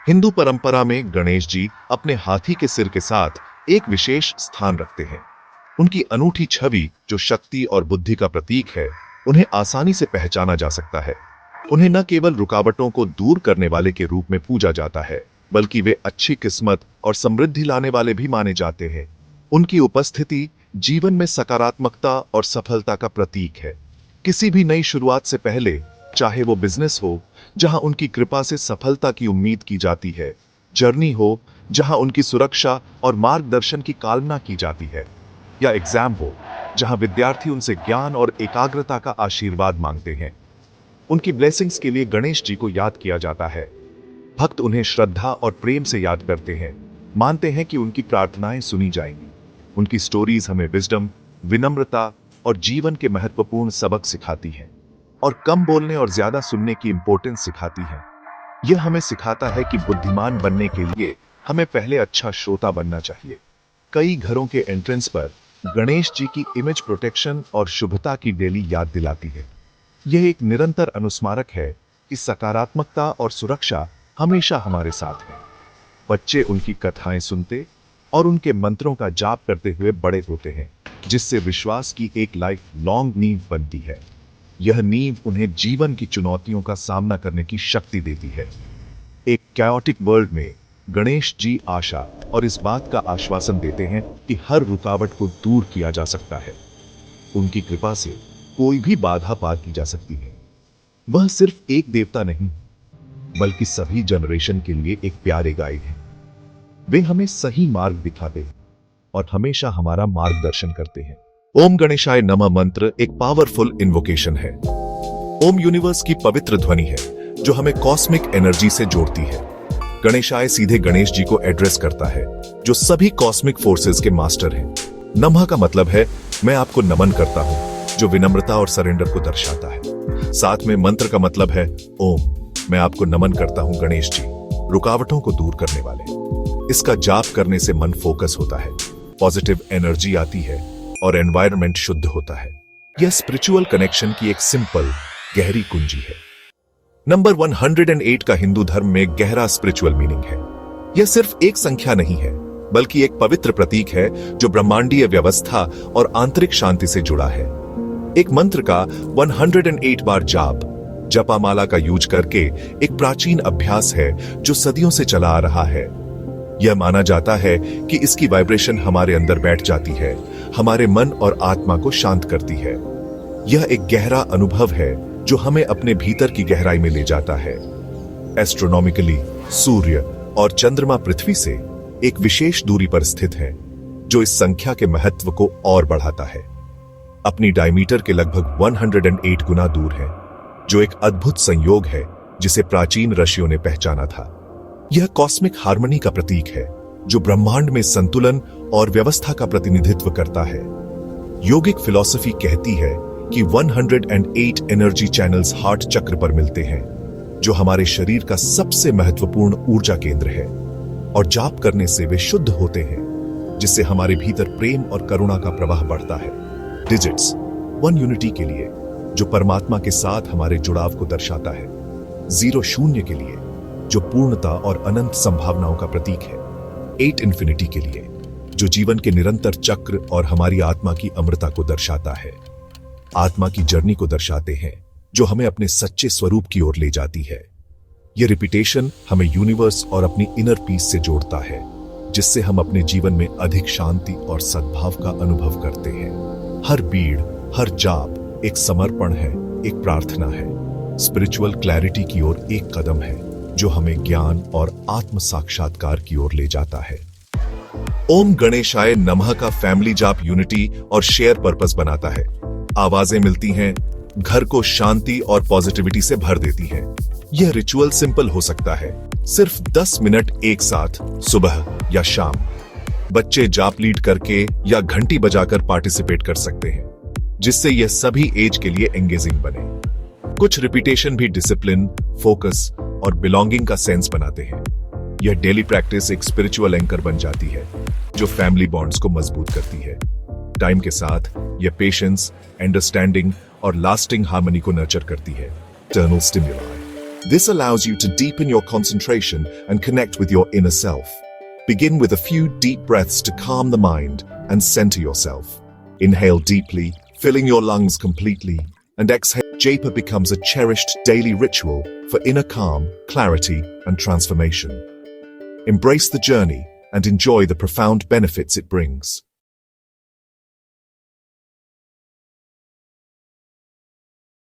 हिंदू परंपरा में गणेश जी अपने हाथी के सिर के साथ एक विशेष स्थान रखते हैं। उनकी अनूठी छवि, जो शक्ति और बुद्धि का प्रतीक है, उन्हें आसानी से पहचाना जा सकता है। उन्हें न केवल रुकावटों को दूर करने वाले के रूप में पूजा जाता है, बल्कि वे अच्छी किस्मत और समृद्धि लाने वाले भी माने जाते हैं। उनकी उपस्थिति जीवन में सकारात्मकता और सफलता का प्रतीक है। किसी भी नई शुरुआत से पहले, चाहे वो बिजनेस हो जहां उनकी कृपा से सफलता की उम्मीद की जाती है, जर्नी हो जहां उनकी सुरक्षा और मार्गदर्शन की कामना की जाती है, या एग्जाम हो जहां विद्यार्थी उनसे ज्ञान और एकाग्रता का आशीर्वाद मांगते हैं, उनकी ब्लेसिंग्स के लिए गणेश जी को याद किया जाता है। भक्त उन्हें श्रद्धा और प्रेम से याद करते हैं, मानते हैं कि उनकी प्रार्थनाएं सुनी जाएंगी। उनकी स्टोरीज हमें विजडम, विनम्रता और जीवन के महत्वपूर्ण सबक सिखाती हैं, और कम बोलने और ज्यादा सुनने की इंपॉर्टेंस सिखाती है। यह हमें सिखाता है कि बुद्धिमान बनने के लिए हमें पहले अच्छा श्रोता बनना चाहिए। कई घरों के एंट्रेंस पर गणेश जी की इमेज प्रोटेक्शन और शुभता की डेली याद दिलाती है। यह एक निरंतर अनुस्मारक है कि सकारात्मकता और सुरक्षा हमेशा हमारे साथ है। बच्चे उनकी कथाएं सुनते और उनके मंत्रों का जाप करते हुए बड़े होते हैं, जिससे विश्वास की एक लाइफ लॉन्ग नींव बनती है। यह नींव उन्हें जीवन की चुनौतियों का सामना करने की शक्ति देती है। एक कैओटिक वर्ल्ड में गणेश जी आशा और इस बात का आश्वासन देते हैं कि हर रुकावट को दूर किया जा सकता है। उनकी कृपा से कोई भी बाधा पार की जा सकती है। वह सिर्फ एक देवता नहीं, बल्कि सभी जनरेशन के लिए एक प्यारे गाइड हैं। वे हमें सही मार्ग दिखाते हैं और हमेशा हमारा मार्गदर्शन करते हैं। ओम गणेशाय नमः मंत्र एक पावरफुल इन्वोकेशन है। ओम यूनिवर्स की पवित्र ध्वनि है जो हमें कॉस्मिक एनर्जी से जोड़ती है। गणेशाय सीधे गणेश जी को एड्रेस करता है, जो सभी कॉस्मिक फोर्सेस के मास्टर हैं। नमः का मतलब है मैं आपको नमन करता हूं, जो विनम्रता और सरेंडर को दर्शाता है। साथ में मंत्र का मतलब है ओम, मैं आपको नमन करता हूं गणेश जी, रुकावटों को दूर करने वाले। इसका जाप करने से मन फोकस होता है, पॉजिटिव एनर्जी आती है और एनवायरनमेंट शुद्ध होता है। यह स्पिरिचुअल कनेक्शन की एक सिंपल, गहरी कुंजी है। नंबर 108 का हिंदू धर्म में गहरा स्पिरिचुअल मीनिंग है। यह सिर्फ एक संख्या नहीं है, बल्कि एक पवित्र प्रतीक है जो ब्रह्मांडीय व्यवस्था और आंतरिक शांति से जुड़ा है। एक मंत्र का 108 बार जाप, जपामाला का यूज करके एक प्राचीन अभ्यास है जो सदियों से चला आ रहा है। यह माना जाता है कि इसकी वाइब्रेशन हमारे अंदर बैठ जाती है, हमारे मन और आत्मा को शांत करती है। यह एक गहरा अनुभव है जो हमें अपने भीतर की गहराई में ले जाता है। एस्ट्रोनॉमिकली सूर्य और चंद्रमा पृथ्वी से एक विशेष दूरी पर स्थित है, जो इस संख्या के महत्व को और बढ़ाता है। अपनी डायमीटर के लगभग 108 गुना दूर है, जो एक अद्भुत संयोग है जिसे प्राचीन ऋषियों ने पहचाना था। यह कॉस्मिक हार्मनी का प्रतीक है, जो ब्रह्मांड में संतुलन और व्यवस्था का प्रतिनिधित्व करता है। योगिक फिलॉसफी कहती है कि 108 एनर्जी चैनल्स हार्ट चक्र पर मिलते हैं, जो हमारे शरीर का सबसे महत्वपूर्ण ऊर्जा केंद्र है, और जाप करने से वे शुद्ध होते हैं, जिससे हमारे भीतर प्रेम और करुणा का प्रवाह बढ़ता है। डिजिट्स 1 यूनिटी के लिए, जो परमात्मा के साथ हमारे जुड़ाव को दर्शाता है। 0 शून्य के लिए, जो पूर्णता और अनंत संभावनाओं का प्रतीक है। 8 इन्फिनिटी के लिए, जो जीवन के निरंतर चक्र और हमारी आत्मा की अमृता को दर्शाता है। आत्मा की जर्नी को दर्शाते हैं, जो हमें अपने सच्चे स्वरूप की ओर ले जाती है। यह रिपीटेशन हमें यूनिवर्स और अपनी इनर पीस से जोड़ता है, जिससे हम अपने जीवन में अधिक शांति और सद्भाव का अनुभव करते हैं। हर बीड़, हर जाप एक समर्पण है, एक प्रार्थना है। स्पिरिचुअल क्लैरिटी की ओर एक कदम है, जो हमें ज्ञान और आत्म साक्षात्कार की ओर ले जाता है। ओम गणेशाय नमः का फैमिली जाप यूनिटी और शेयर पर्पस बनाता है। आवाजें मिलती हैं, घर को शांति और पॉजिटिविटी से भर देती हैं। यह रिचुअल सिंपल हो सकता है, सिर्फ 10 मिनट एक साथ, सुबह या शाम। बच्चे जाप लीड करके या घंटी बजाकर पार्टिसिपेट कर सकते हैं, जिससे यह सभी एज के लिए एंगेजिंग बने। कुछ रिपीटेशन भी डिसिप्लिन, फोकस और बिलोंगिंग का सेंस बनाते हैं। यह डेली प्रैक्टिस एक स्पिरिचुअल एंकर बन जाती है, जो फैमिली बॉन्ड्स को मजबूत करती है। टाइम के साथ यह पेशेंस, अंडरस्टैंडिंग और लास्टिंग हार्मनी को नर्चर करती है। टर्नल stimuli This allows you to deepen your concentration and connect with your inner self. Begin with a few deep breaths to calm the mind and center yourself. Inhale deeply, filling your lungs completely, and exhale. Japa becomes a cherished daily ritual for inner calm, clarity, and transformation. Embrace the journey and enjoy the profound benefits it brings.